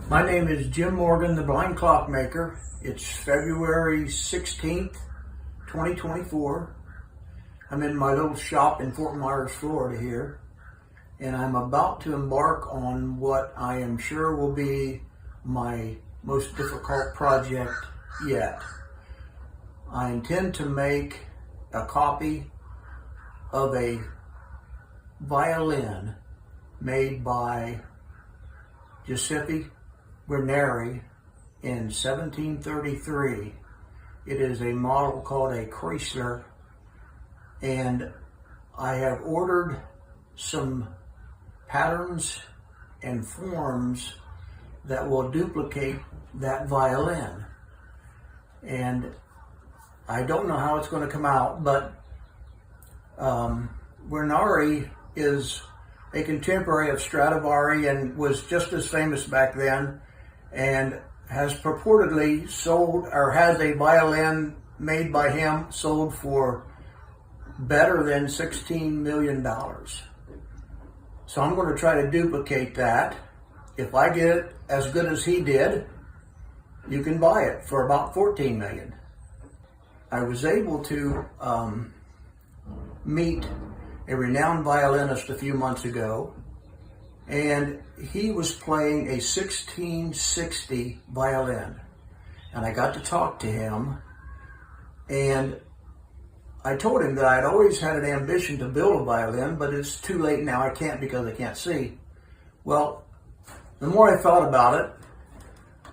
My name is Jim Morgan, the Blind Clockmaker. It's February 16th, 2024. I'm in my little shop in Fort Myers, Florida here, and I'm about to embark on what I am sure will be my most difficult project yet. I intend to make a copy of a violin made by Giuseppe Guarnerius in 1733. It is a model called a Chrysler, and I have ordered some patterns and forms that will duplicate that violin. And I don't know how it's going to come out, but Guarnerius is a contemporary of Stradivari and was just as famous back then, and has purportedly sold, or has a violin made by him sold for better than $16 million. So I'm going to try to duplicate that. If I get it as good as he did, you can buy it for about $14 million. I was able to meet a renowned violinist a few months ago, and he was playing a 1660 violin. And I got to talk to him, and I told him that I'd always had an ambition to build a violin, but it's too late now. I can't because I can't see. Well, the more I thought about it,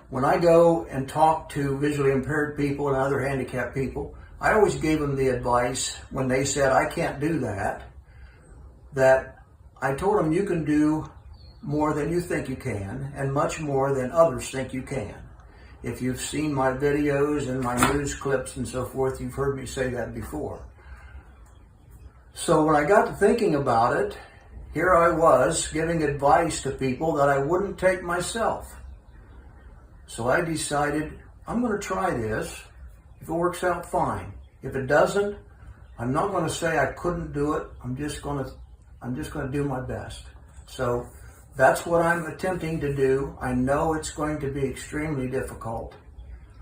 when I go and talk to visually impaired people and other handicapped people, I always gave them the advice when they said, I can't do that I told them you can do more than you think you can, and much more than others think you can. If you've seen my videos and my news clips and so forth, you've heard me say that before. So when I got to thinking about it, here I was giving advice to people that I wouldn't take myself. So I decided, I'm going to try this. If it works out, fine. If it doesn't, I'm not going to say I couldn't do it. I'm just going to do my best. So that's what I'm attempting to do. I know it's going to be extremely difficult.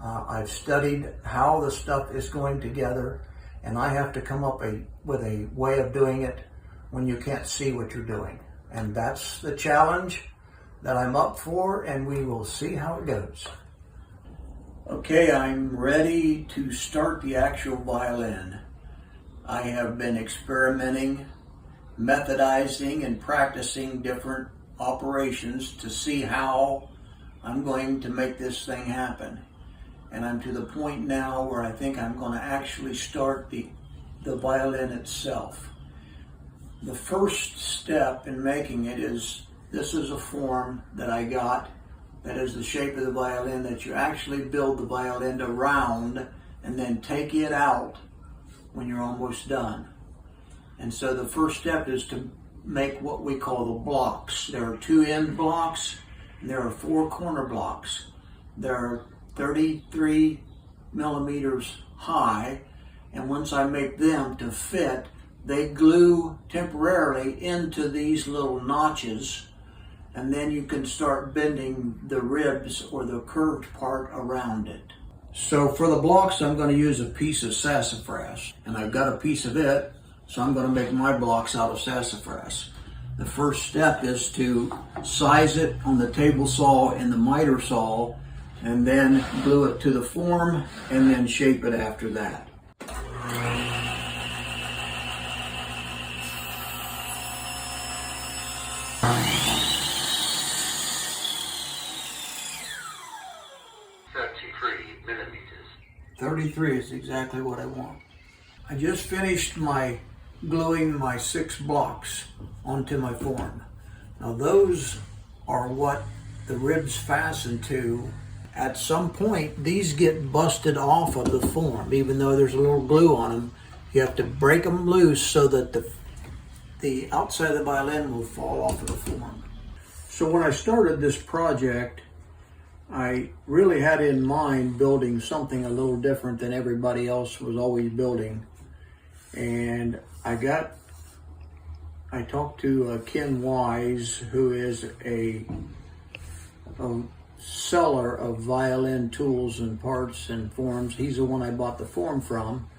I've studied how the stuff is going together, and I have to come up with a way of doing it when you can't see what you're doing. And that's the challenge that I'm up for, and we will see how it goes. Okay, I'm ready to start the actual violin. I have been experimenting, methodizing, and practicing different operations to see how I'm going to make this thing happen. And I'm to the point now where I think I'm going to actually start the violin itself. The first step in making it is, this is a form that I got that is the shape of the violin, that you actually build the violin around and then take it out when you're almost done. And so the first step is to make what we call the blocks. There are 2 end blocks, and there are 4 corner blocks. They're 33 millimeters high, and once I make them to fit, they glue temporarily into these little notches, and then you can start bending the ribs or the curved part around it. So for the blocks, I'm going to use a piece of sassafras, and I've got a piece of it, so I'm going to make my blocks out of sassafras. The first step is to size it on the table saw and the miter saw, and then glue it to the form, and then shape it after that. Millimeters. 33 is exactly what I want. I just finished gluing my 6 blocks onto my form. Now those are what the ribs fasten to. At some point, these get busted off of the form, even though there's a little glue on them. You have to break them loose so that the outside of the violin will fall off of the form. So when I started this project, I really had in mind building something a little different than everybody else was always building. And I talked to Ken Wise, who is a seller of violin tools and parts and forms. He's the one I bought the form from.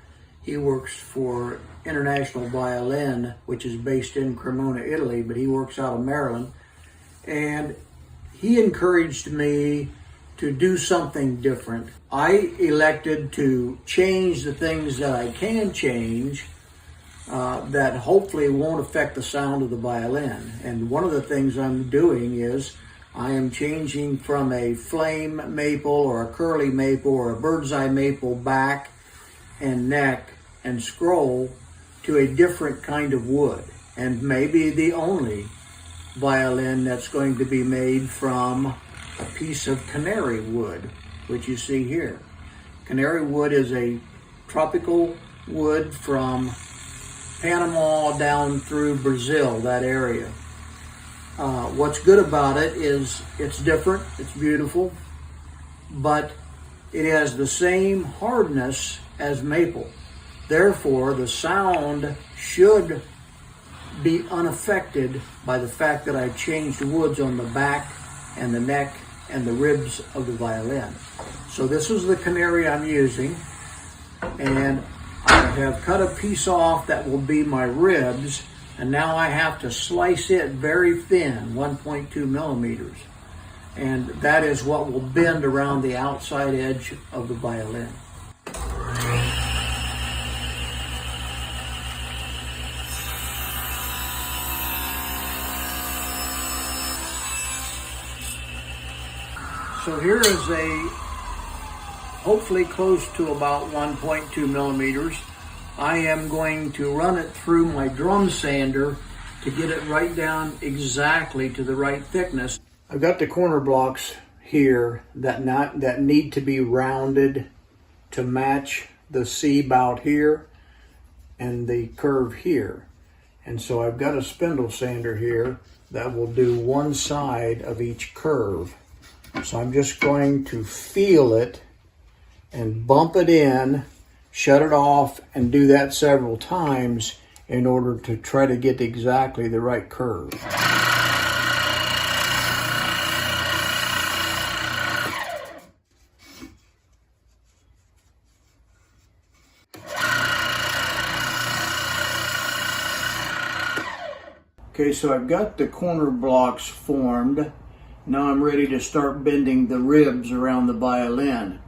He works for International Violin, which is based in Cremona, Italy, but he works out of Maryland. And he encouraged me to do something different. I elected to change the things that I can change that hopefully won't affect the sound of the violin. And one of the things I'm doing is I am changing from a flame maple or a curly maple or a bird's eye maple back and neck and scroll to a different kind of wood, and maybe the only violin that's going to be made from a piece of canary wood, which you see here. Canary wood is a tropical wood from Panama down through Brazil, that area. What's good about it is it's different, it's beautiful, but it has the same hardness as maple. Therefore, the sound should be unaffected by the fact that I've changed the woods on the back and the neck and the ribs of the violin. So this is the canary I'm using, and I have cut a piece off that will be my ribs, and now I have to slice it very thin, 1.2 millimeters. And that is what will bend around the outside edge of the violin. So here is a hopefully close to about 1.2 millimeters. I am going to run it through my drum sander to get it right down exactly to the right thickness. I've got the corner blocks here that need to be rounded to match the C bout here and the curve here. And so I've got a spindle sander here that will do one side of each curve. So I'm just going to feel it and bump it in, shut it off, and do that several times in order to try to get exactly the right curve. Okay, so I've got the corner blocks formed. Now I'm ready to start bending the ribs around the violin.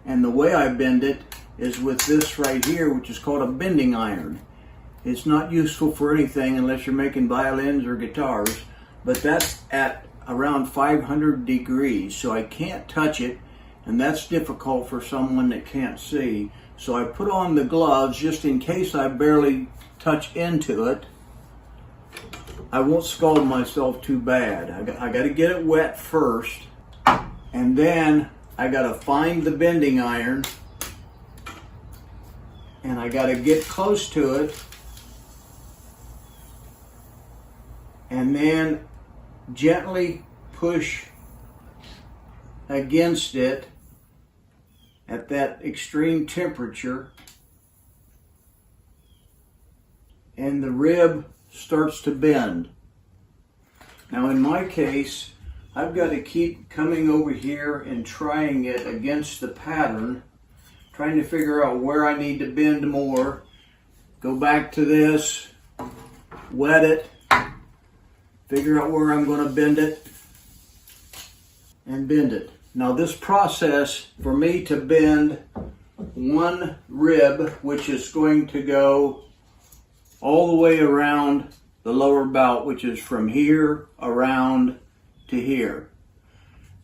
And the way I bend it is with this right here, which is called a bending iron. It's not useful for anything unless you're making violins or guitars, but that's at around 500 degrees, so I can't touch it, and that's difficult for someone that can't see. So I put on the gloves just in case I barely touch into it. I won't scald myself too bad. I got to get it wet first, and then I got to find the bending iron, and I got to get close to it, and then gently push against it at that extreme temperature, and the rib starts to bend. Now in my case, I've got to keep coming over here and trying it against the pattern, trying to figure out where I need to bend more. Go back to this, wet it, figure out where I'm going to bend it, and bend it. Now this process for me to bend one rib, which is going to go all the way around the lower bout, which is from here around to here.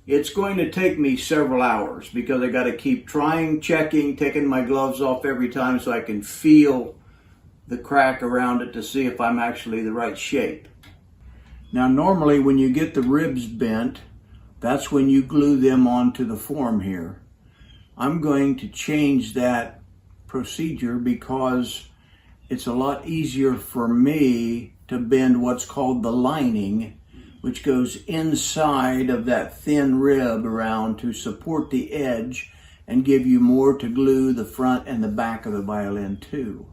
It's going to take me several hours because I got to keep trying, checking, taking my gloves off every time so I can feel the crack around it to see if I'm actually the right shape. Now normally when you get the ribs bent, that's when you glue them onto the form here. I'm going to change that procedure because it's a lot easier for me to bend what's called the lining, which goes inside of that thin rib around to support the edge and give you more to glue the front and the back of the violin to.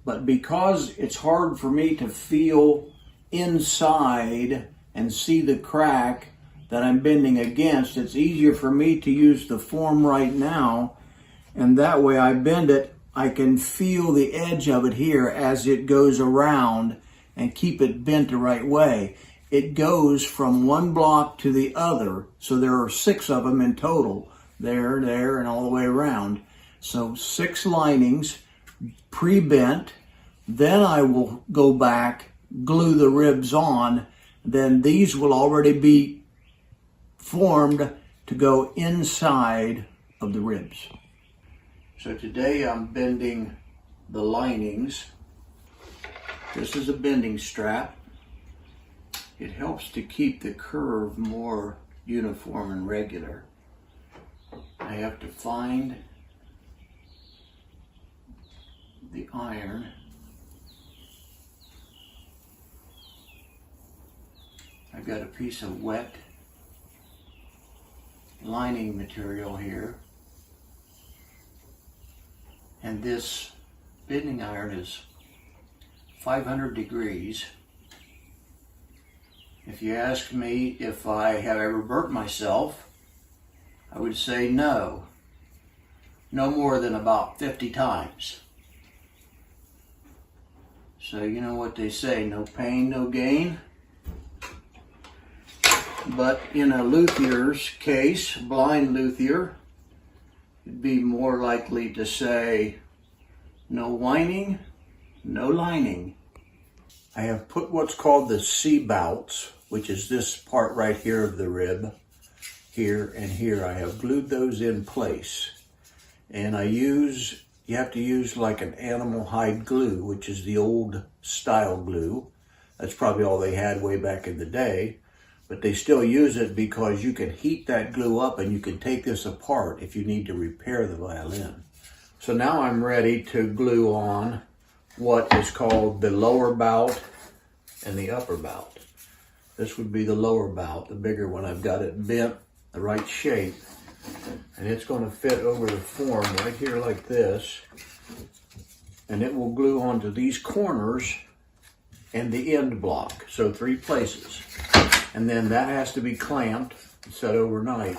But because it's hard for me to feel inside and see the crack, that I'm bending against, it's easier for me to use the form right now, and that way I bend it, I can feel the edge of it here as it goes around and keep it bent the right way. It goes from one block to the other, so there are 6 of them in total, there, and all the way around. So 6 linings, pre-bent, then I will go back, glue the ribs on, then these will already be formed to go inside of the ribs. So today I'm bending the linings. This is a bending strap. It helps to keep the curve more uniform and regular. I have to find the iron. I've got a piece of wet lining material here, and this bending iron is 500 degrees. If you ask me if I have ever burnt myself, I would say no. No more than about 50 times. So you know what they say, no pain, no gain. But in a luthier's case, blind luthier, it'd be more likely to say no whining, no lining. I have put what's called the C-bouts, which is this part right here of the rib, here and here. I have glued those in place. And you have to use like an animal hide glue, which is the old style glue. That's probably all they had way back in the day. But they still use it because you can heat that glue up and you can take this apart if you need to repair the violin. So now I'm ready to glue on what is called the lower bout and the upper bout. This would be the lower bout, the bigger one. I've got it bent the right shape, and it's going to fit over the form right here like this, and it will glue onto these corners and the end block, so 3 places. And then that has to be clamped and set overnight.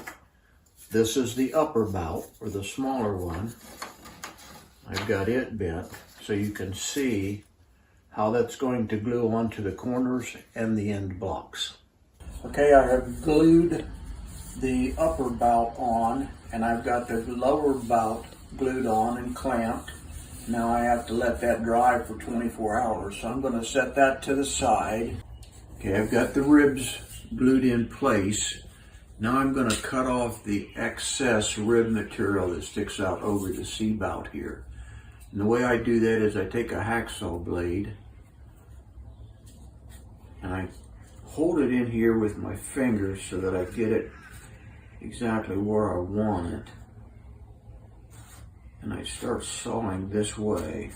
This is the upper bout, or the smaller one. I've got it bent so you can see how that's going to glue onto the corners and the end blocks. Okay, I have glued the upper bout on, and I've got the lower bout glued on and clamped. Now I have to let that dry for 24 hours, so I'm going to set that to the side. Okay, I've got the ribs glued in place. Now I'm going to cut off the excess rib material that sticks out over the C-bout here. And the way I do that is I take a hacksaw blade and I hold it in here with my fingers so that I get it exactly where I want it. And I start sawing this way.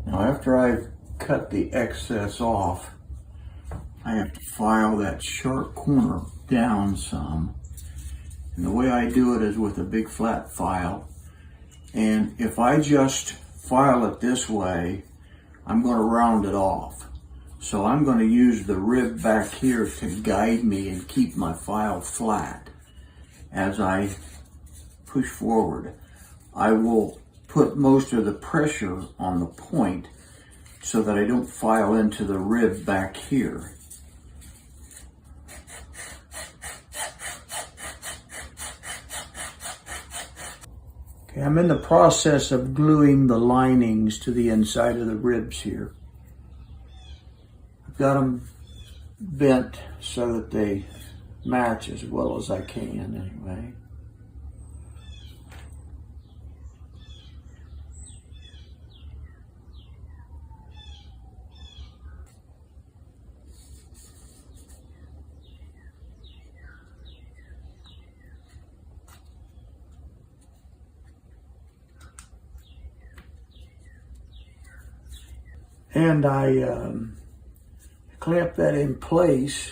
Now after I've cut the excess off, I have to file that sharp corner down some. And the way I do it is with a big flat file. And if I just file it this way, I'm going to round it off. So I'm going to use the rib back here to guide me and keep my file flat as I push forward. I will put most of the pressure on the point so that I don't file into the rib back here. Okay, I'm in the process of gluing the linings to the inside of the ribs here. I've got them bent so that they match as well as I can anyway. And I clamp that in place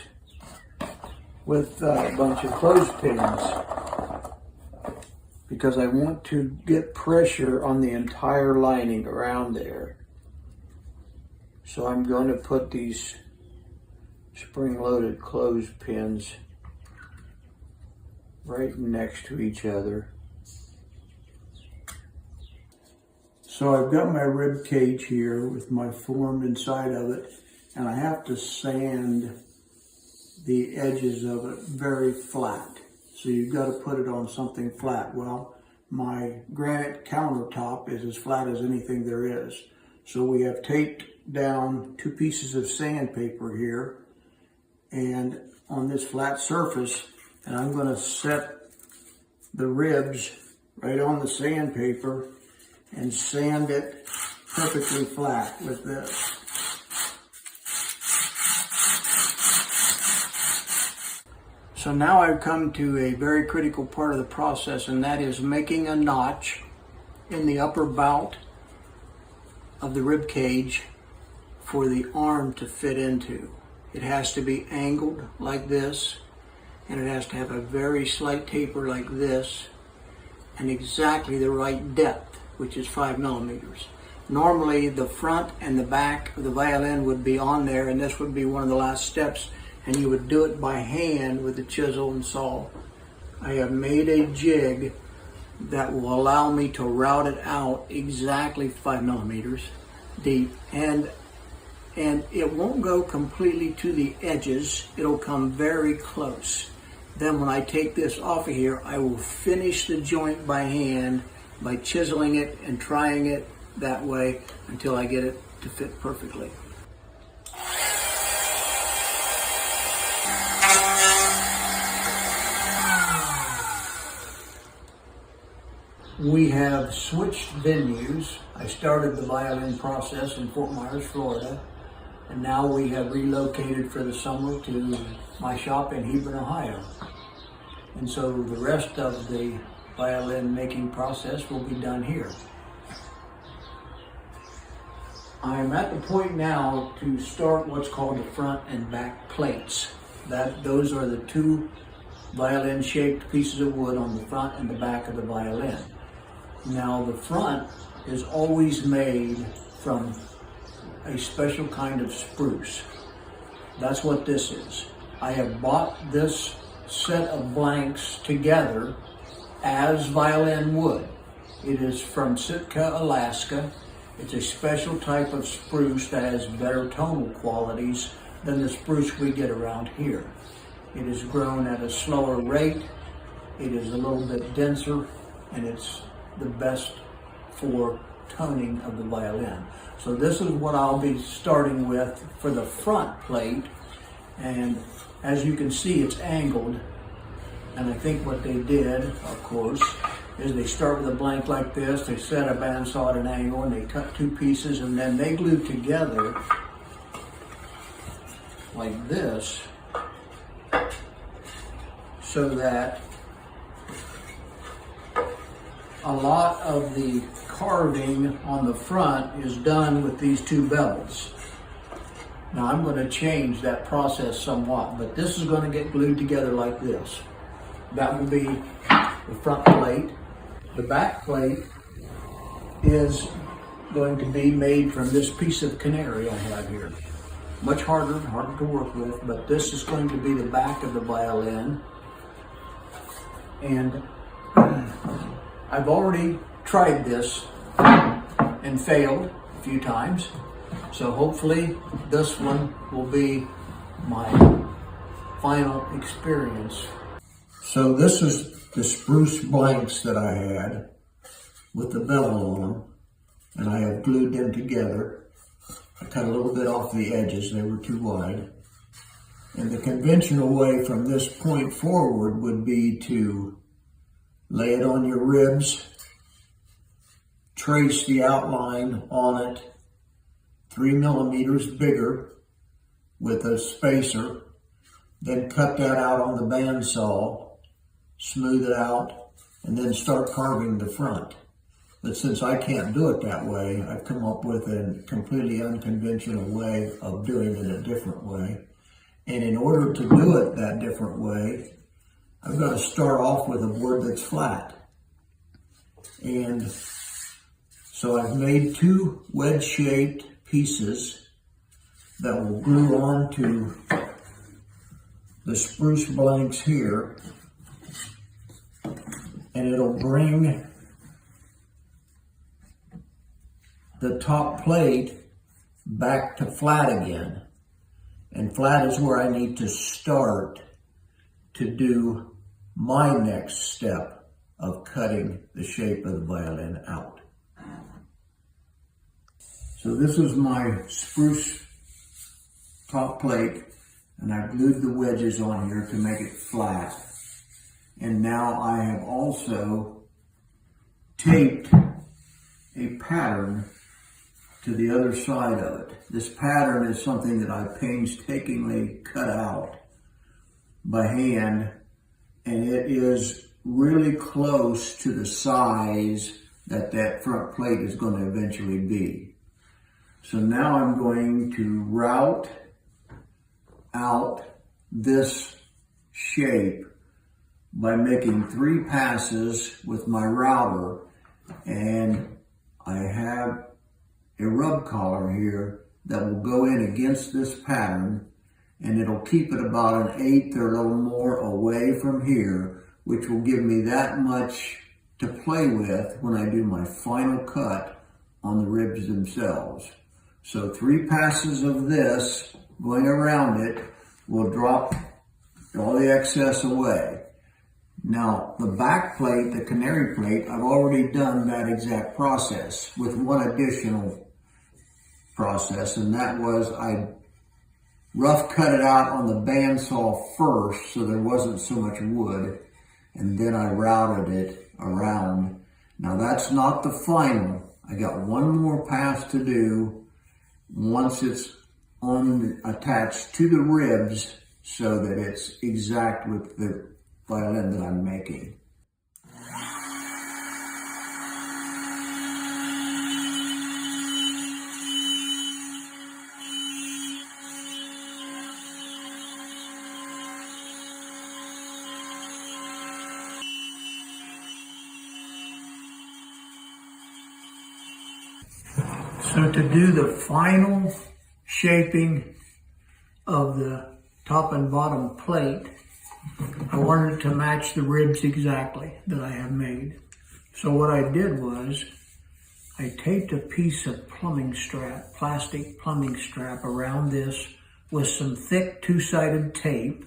with a bunch of clothespins. because I want to get pressure on the entire lining around there. So I'm going to put these spring-loaded clothespins right next to each other. So I've got my rib cage here with my form inside of it, and I have to sand the edges of it very flat. So you've got to put it on something flat. Well, my granite countertop is as flat as anything there is. So we have taped down 2 pieces of sandpaper here and on this flat surface, and I'm going to set the ribs right on the sandpaper and sand it perfectly flat with this. So now I've come to a very critical part of the process, and that is making a notch in the upper bout of the rib cage for the arm to fit into. It has to be angled like this, and it has to have a very slight taper like this, and exactly the right depth, which is 5 millimeters. Normally the front and the back of the violin would be on there, and this would be one of the last steps, and you would do it by hand with the chisel and saw. I have made a jig that will allow me to route it out exactly 5 millimeters deep, and it won't go completely to the edges. It'll come very close. Then when I take this off of here, I will finish the joint by hand by chiseling it and trying it that way until I get it to fit perfectly. We have switched venues. I started the violin process in Fort Myers, Florida, and now we have relocated for the summer to my shop in Hebron, Ohio. And so the rest of the violin making process will be done here. I am at the point now to start what's called the front and back plates. Those are the 2 violin-shaped pieces of wood on the front and the back of the violin. Now the front is always made from a special kind of spruce. That's what this is. I have bought this set of blanks together as violin wood. It is from Sitka, Alaska. It's a special type of spruce that has better tonal qualities than the spruce we get around here. It is grown at a slower rate, it is a little bit denser, and it's the best for toning of the violin. So this is what I'll be starting with for the front plate, and as you can see, it's angled. And I think what they did, of course, is they start with a blank like this, they set a bandsaw at an angle, and they cut 2 pieces, and then they glue together like this, so that a lot of the carving on the front is done with these 2 bevels. Now I'm going to change that process somewhat, but this is going to get glued together like this. That will be the front plate. The back plate is going to be made from this piece of canary I have here. Much harder to work with, but this is going to be the back of the violin. And I've already tried this and failed a few times, so hopefully this one will be my final experience. So this is the spruce blanks that I had with the bevel on them, and I have glued them together. I cut a little bit off the edges, they were too wide. And the conventional way from this point forward would be to lay it on your ribs, trace the outline on it 3 millimeters bigger with a spacer, then cut that out on the bandsaw, smooth it out, and then start carving the front. But since I can't do it that way, I've come up with a completely unconventional way of doing it a different way. And in order to do it that different way, I've got to start off with a board that's flat. And so I've made two wedge-shaped pieces that will glue onto the spruce blanks here, and it'll bring the top plate back to flat again. And flat is where I need to start to do my next step of cutting the shape of the violin out. So this is my spruce top plate, and I glued the wedges on here to make it flat. And now I have also taped a pattern to the other side of it. This pattern is something that I painstakingly cut out by hand, and it is really close to the size that that front plate is going to eventually be. So now I'm going to route out this shape by making 3 passes with my router, and I have a rub collar here that will go in against this pattern, and it'll keep it about 1/8 or a little more away from here, which will give me that much to play with when I do my final cut on the ribs themselves. So 3 passes of this going around it will drop all the excess away. Now the back plate, the canary plate, I've already done that exact process with one additional process, and that was I rough cut it out on the bandsaw first so there wasn't so much wood, and then I routed it around. Now that's not the final. I got one more pass to do once it's attached to the ribs so that it's exact with the violin that I'm making. So to do the final shaping of the top and bottom plate, I wanted to match the ribs exactly that I have made. So what I did was I taped a piece of plumbing strap, plastic plumbing strap around this with some thick 2-sided tape,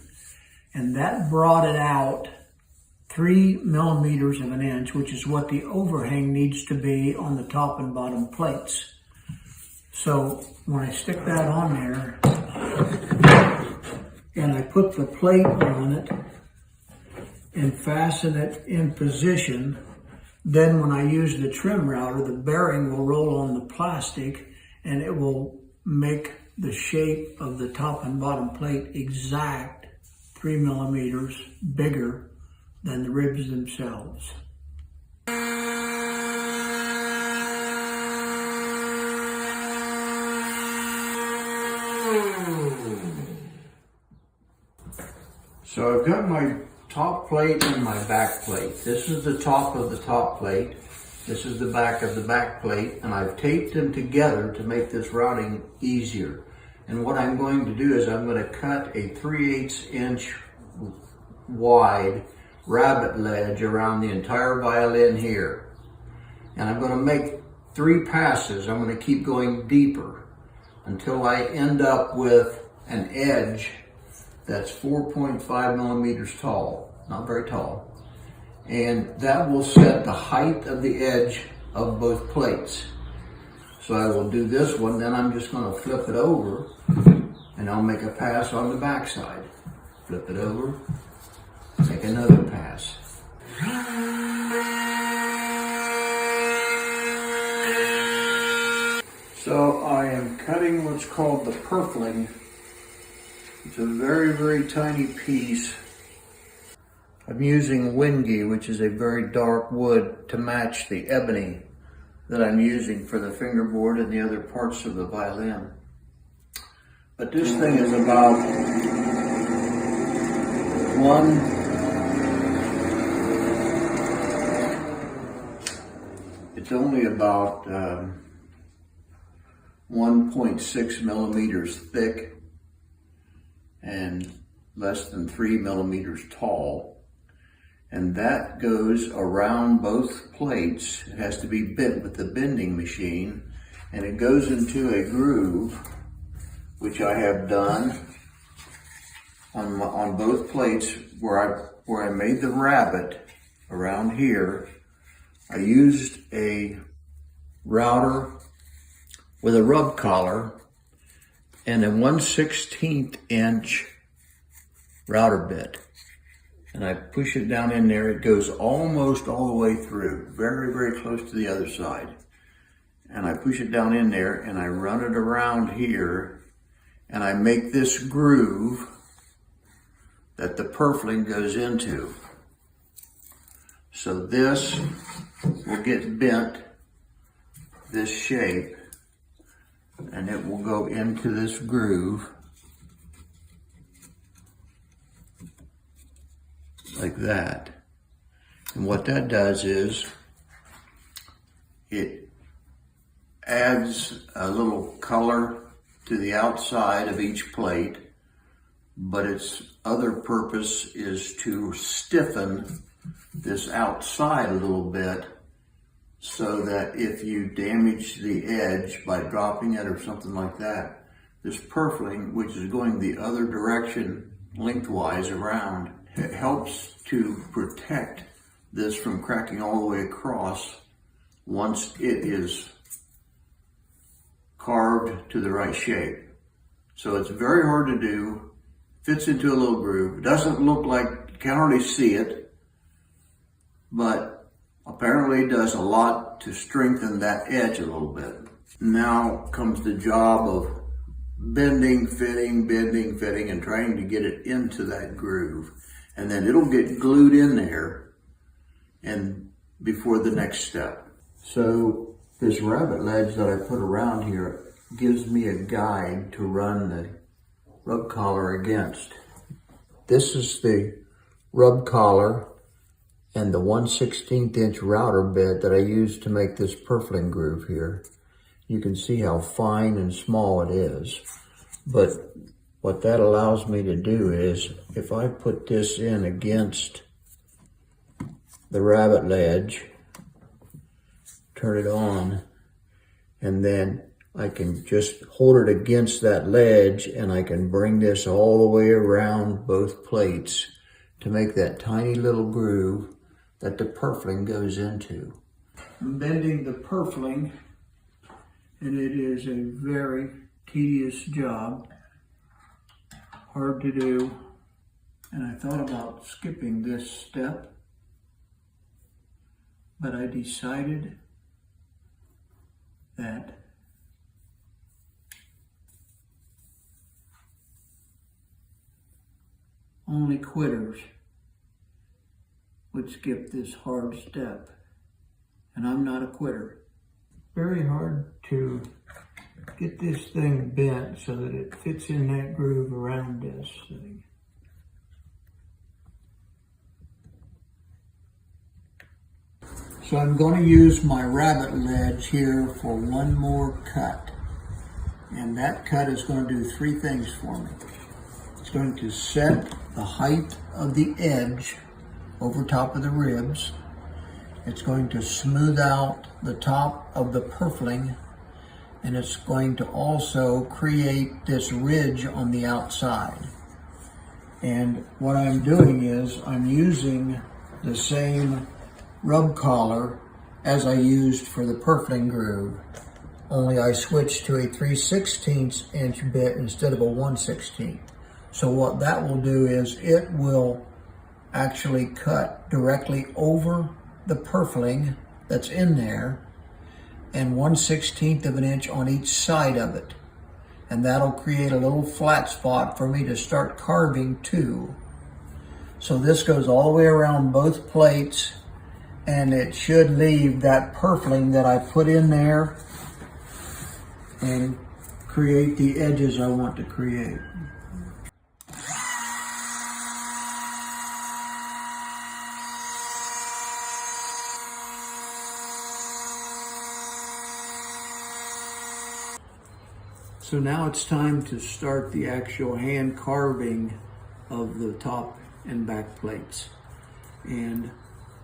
and that brought it out 3 millimeters of an inch, which is what the overhang needs to be on the top and bottom plates. So when I stick that on there and I put the plate on it and fasten it in position, then when I use the trim router, the bearing will roll on the plastic and it will make the shape of the top and bottom plate exact 3 millimeters bigger than the ribs themselves. So I've got my top plate and my back plate. This is the top of the top plate. This is the back of the back plate, and I've taped them together to make this routing easier. And what I'm going to do is I'm going to cut a 3/8 inch wide rabbet ledge around the entire violin here. And I'm going to make 3 passes. I'm going to keep going deeper until I end up with an edge that's 4.5 millimeters tall, not very tall. And that will set the height of the edge of both plates. So I will do this one, then I'm just going to flip it over and I'll make a pass on the back side. Flip it over, make another pass. So I am cutting what's called the Purfling. It's a very, very tiny piece. I'm using Wingy, which is a very dark wood, to match the ebony that I'm using for the fingerboard and the other parts of the violin. But this thing is about 1 It's only about 1.6 millimeters thick and less than 3 millimeters tall. And that goes around both plates. It has to be bent with the bending machine, and it goes into a groove, which I have done on both plates where I made the rabbet around here. I used a router with a rub collar and a 1/16 inch router bit. And I push it down in there. It goes almost all the way through, very, very close to the other side. And I push it down in there and I run it around here and I make this groove that the purfling goes into. So this will get bent this shape and it will go into this groove like that. And what that does is it adds a little color to the outside of each plate, but its other purpose is to stiffen this outside a little bit so that if you damage the edge by dropping it or something like that, this purfling, which is going the other direction lengthwise around, it helps to protect this from cracking all the way across once it is carved to the right shape. So it's very hard to do, fits into a little groove. It doesn't look like, you can hardly see it, but apparently it does a lot to strengthen that edge a little bit. Now comes the job of bending, fitting, and trying to get it into that groove. And then it'll get glued in there and before the next step. So this rabbet ledge that I put around here gives me a guide to run the rub collar against. This is the rub collar and the 1/16 inch router bit that I used to make this purfling groove here. You can see how fine and small it is. But what that allows me to do is, if I put this in against the rabbet ledge, turn it on, and then I can just hold it against that ledge and I can bring this all the way around both plates to make that tiny little groove that the purfling goes into. I'm bending the purfling, and it is a very tedious job, hard to do, and I thought about skipping this step, but I decided that only quitters would skip this hard step, and I'm not a quitter. Very hard to get this thing bent so that it fits in that groove around this thing. So I'm going to use my rabbet ledge here for one more cut. And that cut is going to do three things for me. It's going to set the height of the edge over top of the ribs. It's going to smooth out the top of the purfling, and it's going to also create this ridge on the outside. And what I'm doing is I'm using the same rub collar as I used for the purfling groove, only I switched to a 3/16 inch bit instead of a 1/16. So what that will do is it will actually cut directly over the purfling that's in there, and 1/16 of an inch on each side of it. And that'll create a little flat spot for me to start carving to. So this goes all the way around both plates, and it should leave that purfling that I put in there and create the edges I want to create. So now it's time to start the actual hand carving of the top and back plates. And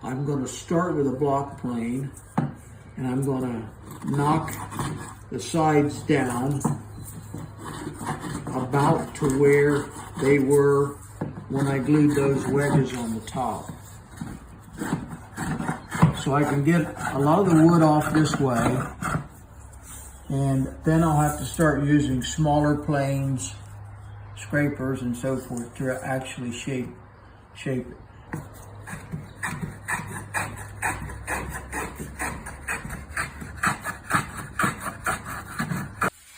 I'm going to start with a block plane, and I'm going to knock the sides down about to where they were when I glued those wedges on the top. So I can get a lot of the wood off this way, and then I'll have to start using smaller planes, scrapers and so forth to actually shape it.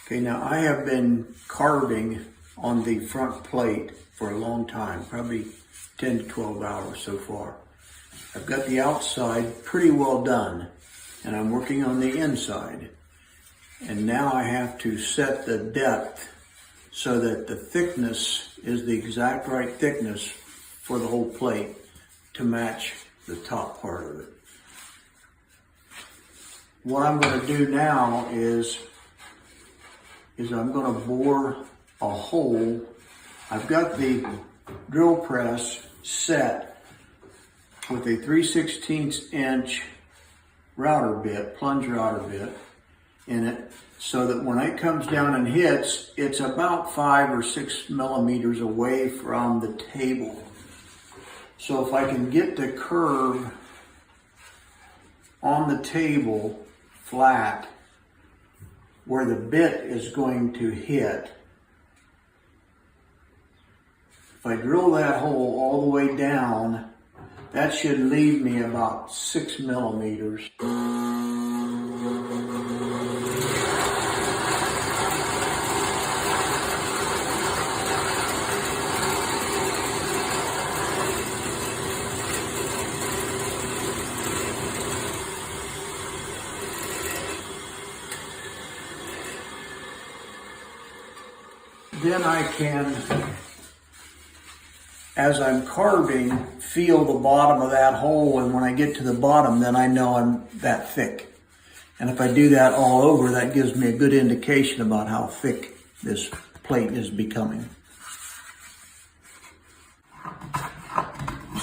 Okay, now I have been carving on the front plate for a long time, probably 10 to 12 hours so far. I've got the outside pretty well done, and I'm working on the inside. And now I have to set the depth so that the thickness is the exact right thickness for the whole plate to match the top part of it. What I'm going to do now is I'm going to bore a hole. I've got the drill press set with a 3/16 inch router bit, plunge router bit in it, so that when it comes down and hits, it's about 5 or 6 millimeters away from the table. So if I can get the curve on the table flat where the bit is going to hit, if I drill that hole all the way down, that should leave me about 6 millimeters. Then I can, as I'm carving, feel the bottom of that hole, and when I get to the bottom, then I know I'm that thick. And if I do that all over, that gives me a good indication about how thick this plate is becoming.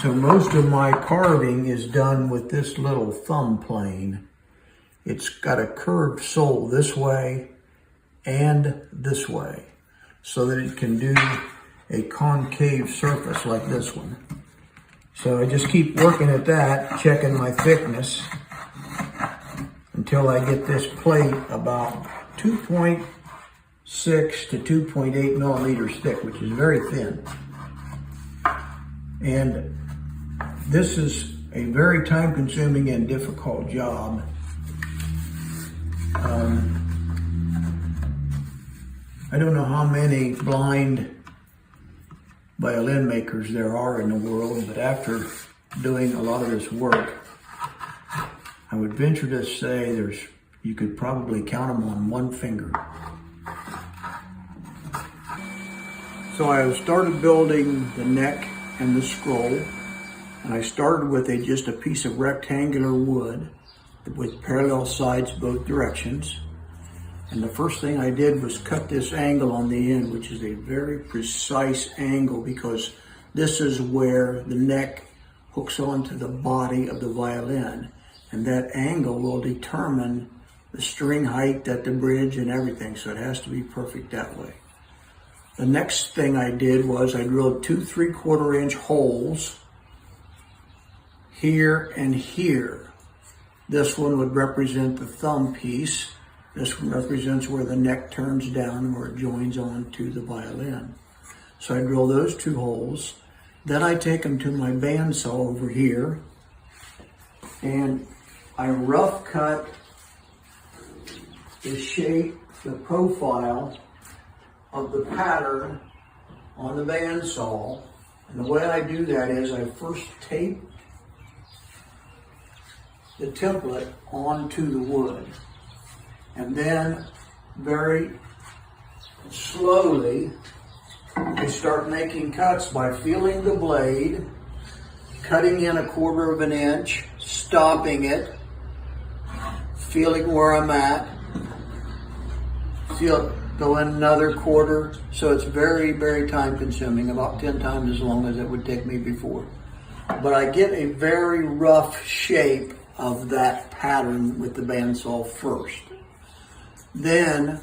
So most of my carving is done with this little thumb plane. It's got a curved sole this way and this way, so that it can do a concave surface like this one. So I just keep working at that, checking my thickness until I get this plate about 2.6 to 2.8 millimeters thick, which is very thin. And this is a very time-consuming and difficult job. I don't know how many blind violin makers there are in the world, but after doing a lot of this work, I would venture to say you could probably count them on one finger. So I started building the neck and the scroll, and I started with just a piece of rectangular wood with parallel sides both directions. And the first thing I did was cut this angle on the end, which is a very precise angle, because this is where the neck hooks onto the body of the violin. And that angle will determine the string height at the bridge and everything, so it has to be perfect that way. The next thing I did was I drilled 2 3/4 inch holes here and here. This one would represent the thumb piece. This one represents where the neck turns down, where it joins on to the violin. So I drill those 2 holes. Then I take them to my bandsaw over here, and I rough cut the shape, the profile of the pattern on the bandsaw. And the way I do that is I first tape the template onto the wood. And then very slowly, I start making cuts by feeling the blade, cutting in 1/4 inch, stopping it, feeling where I'm at, See, I'll go in another quarter, so it's very, very time consuming, about 10 times as long as it would take me before. But I get a very rough shape of that pattern with the bandsaw first. Then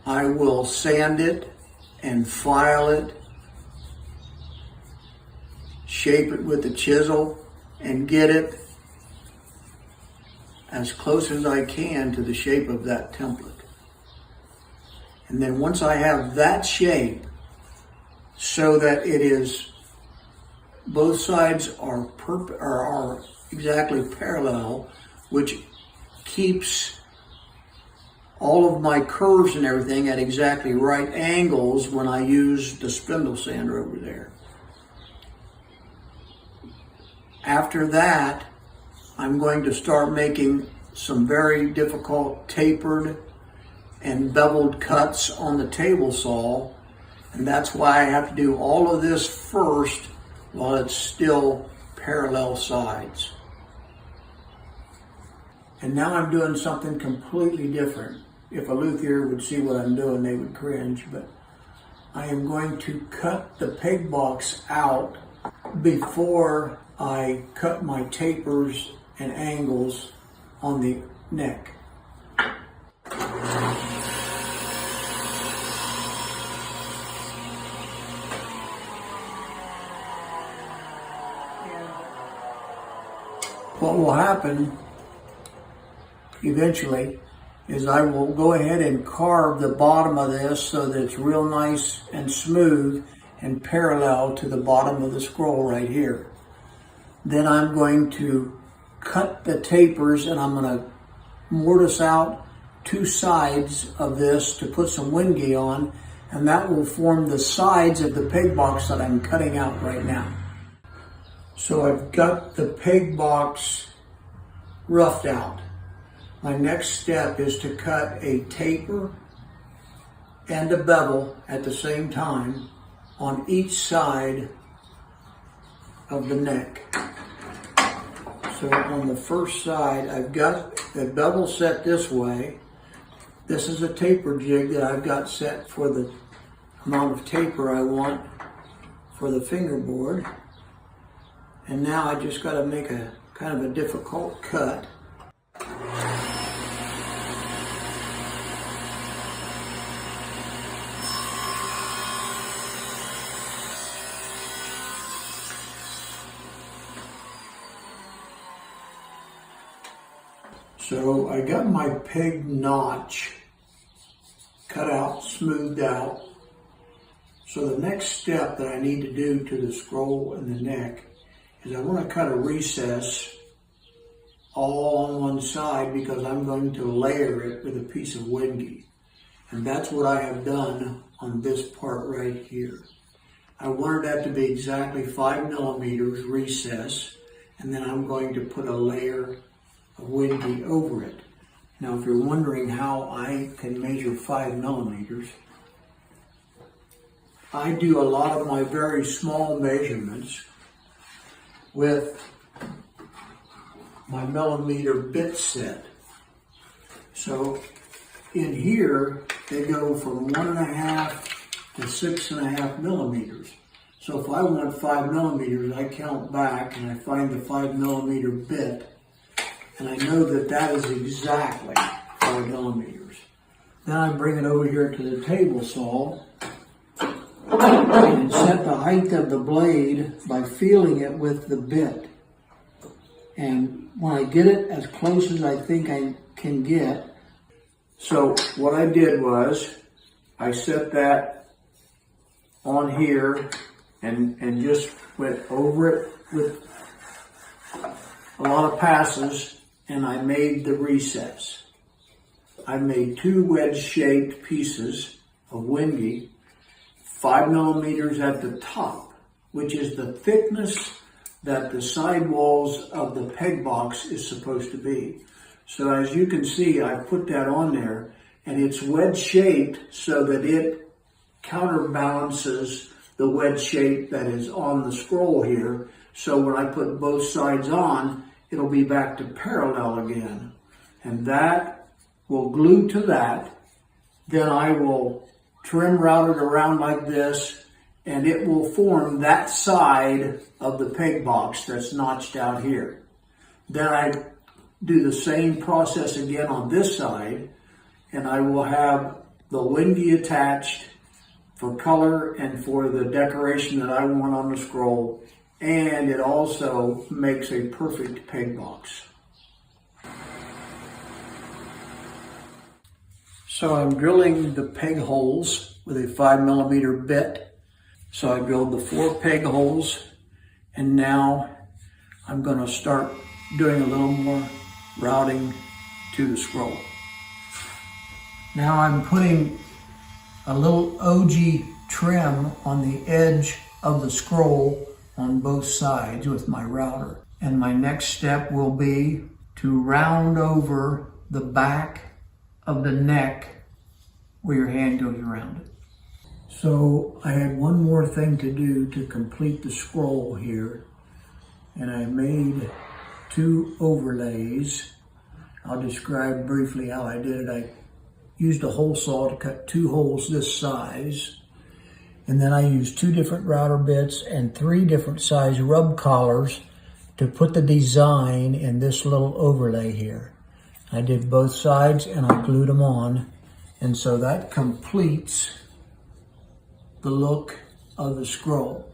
I will sand it and file it, shape it with the chisel, and get it as close as I can to the shape of that template. And then once I have that shape so that it is, both sides are exactly parallel, which keeps all of my curves and everything at exactly right angles when I use the spindle sander over there. After that, I'm going to start making some very difficult tapered and beveled cuts on the table saw, and that's why I have to do all of this first while it's still parallel sides. And now I'm doing something completely different. If a luthier would see what I'm doing, they would cringe, but I am going to cut the peg box out before I cut my tapers and angles on the neck. What will happen eventually is I will go ahead and carve the bottom of this so that it's real nice and smooth and parallel to the bottom of the scroll right here. Then I'm going to cut the tapers, and I'm going to mortise out two sides of this to put some wingay on, and that will form the sides of the peg box that I'm cutting out right now. So I've got the peg box roughed out. My next step is to cut a taper and a bevel at the same time on each side of the neck. So on the first side, I've got the bevel set this way. This is a taper jig that I've got set for the amount of taper I want for the fingerboard. And now I just got to make a kind of a difficult cut. So I got my peg notch cut out, smoothed out. So the next step that I need to do to the scroll and the neck is I want to cut a recess all on one side because I'm going to layer it with a piece of wingay. And that's what I have done on this part right here. I wanted that to be exactly 5 millimeters recess, and then I'm going to put a layer of wingay over it. Now, if you're wondering how I can measure 5 millimeters, I do a lot of my very small measurements with my millimeter bit set. So in here, they go from 1.5 to 6.5 millimeters. So if I want 5 millimeters, I count back and I find the 5 millimeter bit, and I know that that is exactly 5 millimeters. Then I bring it over here to the table saw and set the height of the blade by feeling it with the bit. And when I get it as close as I think I can get, so what I did was I set that on here and just went over it with a lot of passes, and I made the recess. I made 2 wedge-shaped pieces of wingay, 5 millimeters at the top, which is the thickness that the sidewalls of the peg box is supposed to be. So as you can see, I put that on there, and it's wedge-shaped so that it counterbalances the wedge shape that is on the scroll here. So when I put both sides on, it'll be back to parallel again. And that will glue to that, then I will trim route it around like this, and it will form that side of the peg box that's notched out here. Then I do the same process again on this side, and I will have the windy attached for color and for the decoration that I want on the scroll, and it also makes a perfect peg box. So I'm drilling the peg holes with a 5mm bit. So I drilled the 4 peg holes, and now I'm going to start doing a little more routing to the scroll. Now I'm putting a little OG trim on the edge of the scroll on both sides with my router. And my next step will be to round over the back of the neck where your hand goes around it. So I had one more thing to do to complete the scroll here, and I made 2 overlays. I'll describe briefly how I did it. I used a hole saw to cut 2 holes this size, and then I used 2 different router bits and 3 different size rub collars to put the design in this little overlay here. I did both sides and I glued them on, and so that completes the look of the scroll.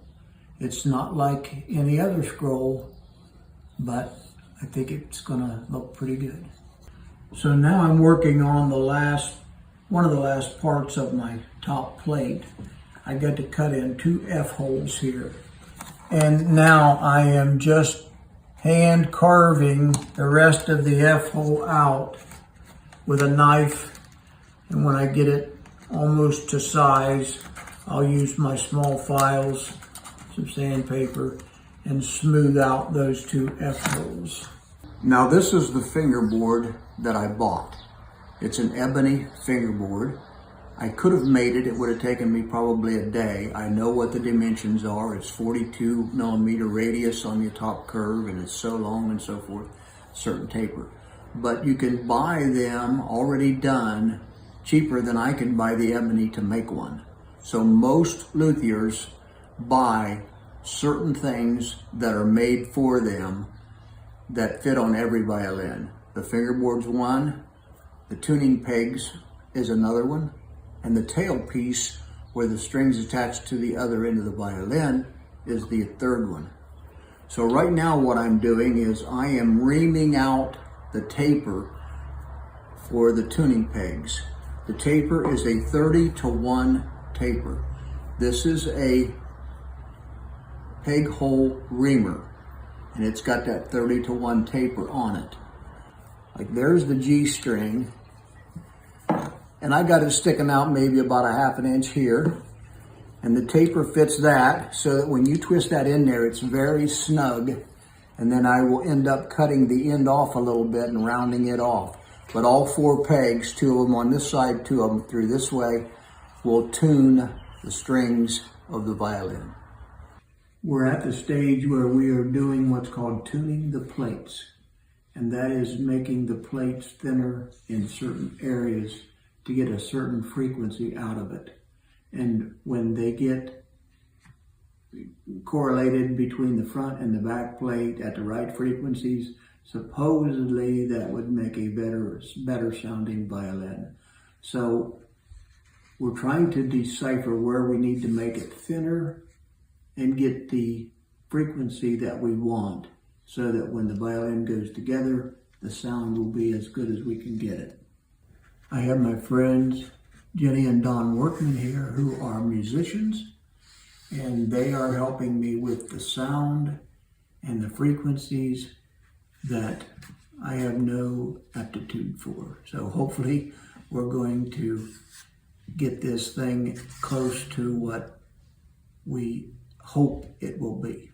It's not like any other scroll, but I think it's gonna look pretty good. So now I'm working on one of the last parts of my top plate. I got to cut in 2 F-holes here. And now I am just hand carving the rest of the F-hole out with a knife. And when I get it almost to size, I'll use my small files, some sandpaper, and smooth out those 2 F-holes. Now this is the fingerboard that I bought. It's an ebony fingerboard. I could have made it. It would have taken me probably a day. I know what the dimensions are. It's 42mm radius on the top curve, and it's so long and so forth, certain taper. But you can buy them already done cheaper than I can buy the ebony to make one. So most luthiers buy certain things that are made for them that fit on every violin. The fingerboard's one, the tuning pegs is another one, and the tailpiece where the string's attached to the other end of the violin is the third one. So right now what I'm doing is I am reaming out the taper for the tuning pegs. The taper is a 30-to-1 taper. This is a peg hole reamer, and it's got that 30-to-1 taper on it. Like there's the G string, and I got it sticking out maybe about a 1/2 inch here, and the taper fits that so that when you twist that in there, it's very snug, and then I will end up cutting the end off a little bit and rounding it off. But all 4 pegs, 2 of them on this side, 2 of them through this way, will tune the strings of the violin. We're at the stage where we are doing what's called tuning the plates, and that is making the plates thinner in certain areas to get a certain frequency out of it. And when they get correlated between the front and the back plate at the right frequencies, supposedly that would make a better sounding violin. So we're trying to decipher where we need to make it thinner and get the frequency that we want so that when the violin goes together, the sound will be as good as we can get it. I have my friends Jenny and Don Workman here who are musicians, and they are helping me with the sound and the frequencies that I have no aptitude for. So hopefully we're going to get this thing close to what we hope it will be.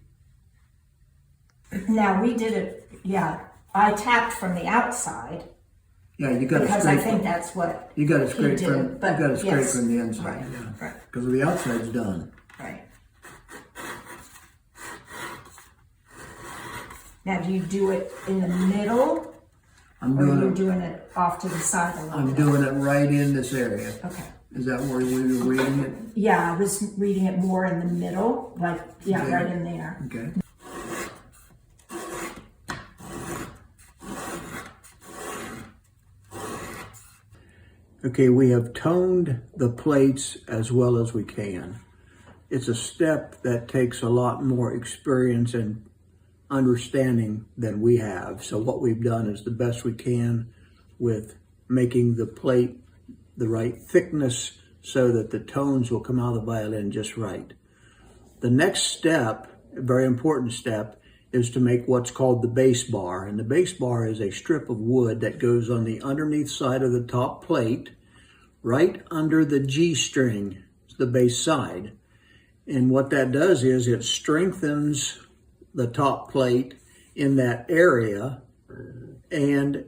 Now we did it, I tapped from the outside. Yeah, you got to because I think that's what you got to scrape from. You but got to scrape yes, from the inside. right, Yeah, right. because the outside's done. Right. Now, do you do it in the middle I'm Or doing you're it. doing it off to the side a little I'm bit? doing it right in this area. Okay. Is that where we were reading it? Yeah, I was reading it more in the middle, like, yeah, Okay. right in there. Okay. Okay, we have toned the plates as well as we can. It's a step that takes a lot more experience and understanding than we have. So what we've done is the best we can with making the plate the right thickness so that the tones will come out of the violin just right. The next step, a very important step, is to make what's called the bass bar. And the bass bar is a strip of wood that goes on the underneath side of the top plate, right under the G string, the bass side. And what that does is it strengthens the top plate in that area, and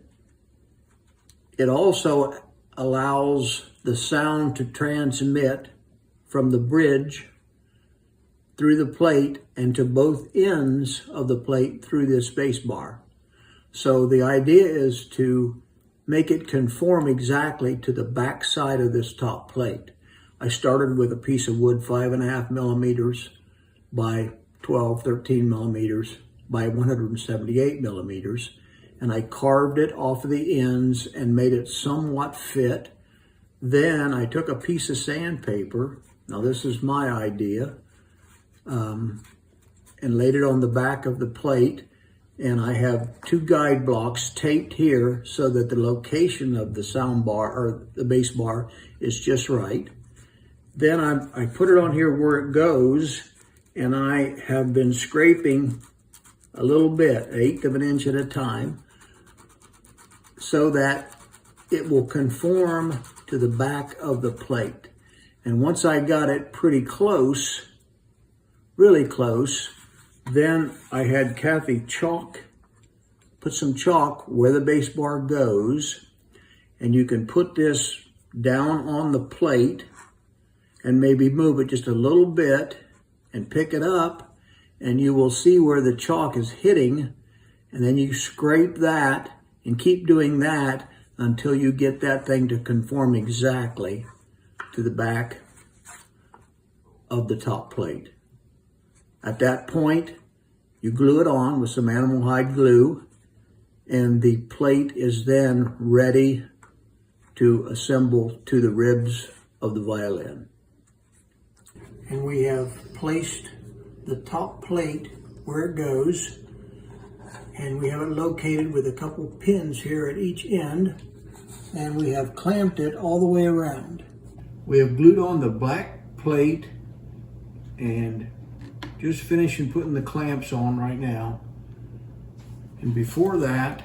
it also allows the sound to transmit from the bridge through the plate and to both ends of the plate through this bass bar. So the idea is to make it conform exactly to the back side of this top plate. I started with a piece of wood 5.5 millimeters by 12, 13 millimeters by 178 millimeters, and I carved it off of the ends and made it somewhat fit. Then I took a piece of sandpaper, now this is my idea, and laid it on the back of the plate, and I have 2 guide blocks taped here so that the location of the sound bar or the bass bar is just right. Then I put it on here where it goes, and I have been scraping a little bit, 1/8 of an inch at a time, so that it will conform to the back of the plate. And once I got it pretty close, really close, then I had Kathy put some chalk where the bass bar goes, and you can put this down on the plate and maybe move it just a little bit and pick it up, and you will see where the chalk is hitting, and then you scrape that and keep doing that until you get that thing to conform exactly to the back of the top plate. At that point, you glue it on with some animal hide glue, and the plate is then ready to assemble to the ribs of the violin. And we have placed the top plate where it goes, and we have it located with a couple pins here at each end, and we have clamped it all the way around. We have glued on the black plate and just finishing putting the clamps on right now. And before that,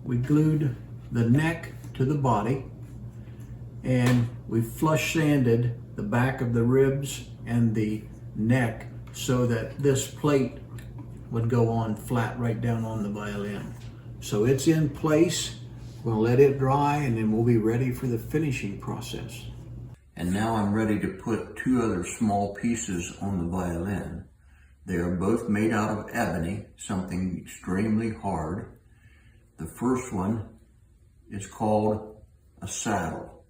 we glued the neck to the body, and we flush sanded the back of the ribs and the neck so that this plate would go on flat right down on the violin. So it's in place. We'll let it dry, and then we'll be ready for the finishing process. And now I'm ready to put 2 other small pieces on the violin. They are both made out of ebony, something extremely hard. The first one is called a saddle.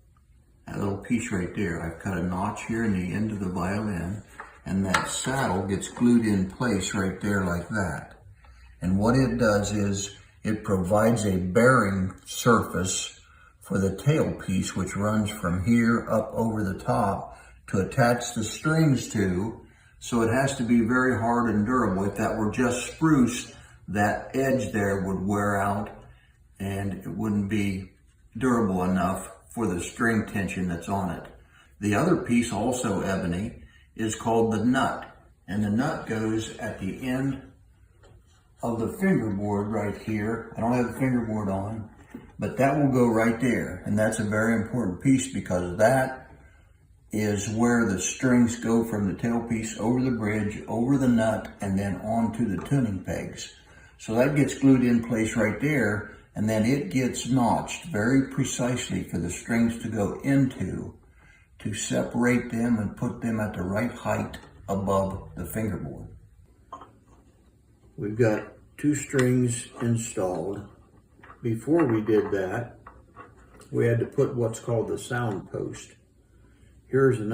That little piece right there, I've cut a notch here in the end of the violin, and that saddle gets glued in place right there like that. And what it does is it provides a bearing surface for the tailpiece, which runs from here up over the top to attach the strings to. So it has to be very hard and durable. If that were just spruce, that edge there would wear out and it wouldn't be durable enough for the string tension that's on it. The other piece, also ebony, is called the nut. And the nut goes at the end of the fingerboard right here. I don't have the fingerboard on, but that will go right there. And that's a very important piece because that is where the strings go from the tailpiece over the bridge, over the nut, and then onto the tuning pegs. So that gets glued in place right there, and then it gets notched very precisely for the strings to go into to separate them and put them at the right height above the fingerboard. We've got 2 strings installed, before we did that, we had to put what's called the sound post. Here's an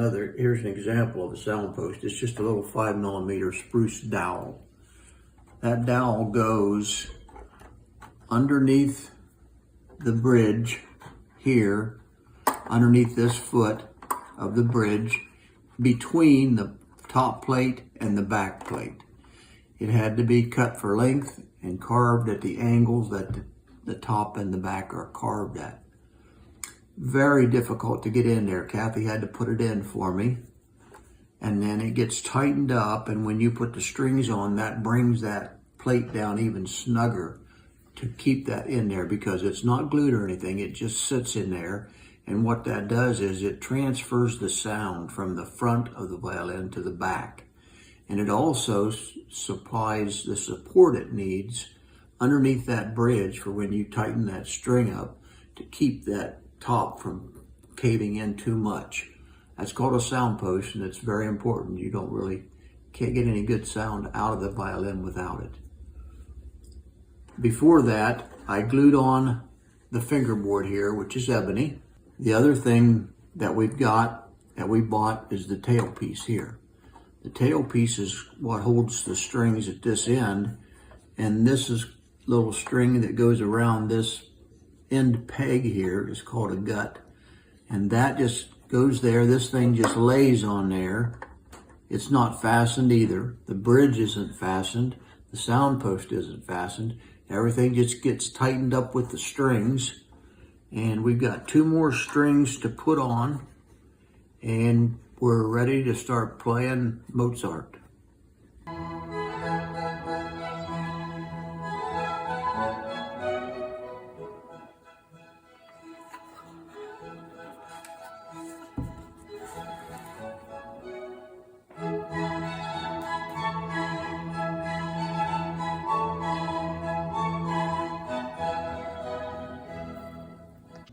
example of a sound post. It's just a little 5mm spruce dowel. That dowel goes underneath the bridge here, underneath this foot of the bridge, between the top plate and the back plate. It had to be cut for length and carved at the angles that the top and the back are carved at. Very difficult to get in there. Kathy had to put it in for me. And then it gets tightened up, and when you put the strings on, that brings that plate down even snugger to keep that in there, because it's not glued or anything. It just sits in there. And what that does is it transfers the sound from the front of the violin to the back. And it also supplies the support it needs underneath that bridge for when you tighten that string up to keep that top from caving in too much. That's called a sound post, and it's very important. You can't get any good sound out of the violin without it. Before that, I glued on the fingerboard here, which is ebony. The other thing that we bought is the tailpiece here. The tailpiece is what holds the strings at this end, and this is little string that goes around this end peg here is called a gut, and that just goes there. This thing just lays on there. It's not fastened either. The bridge isn't fastened. The sound post isn't fastened. Everything just gets tightened up with the strings, and we've got 2 more strings to put on, and we're ready to start playing Mozart.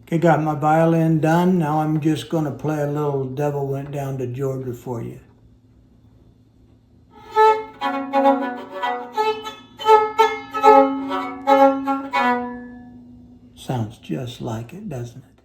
Okay, got my violin done. Now I'm just going to play a little Devil Went Down to Georgia for you. Sounds just like it, doesn't it?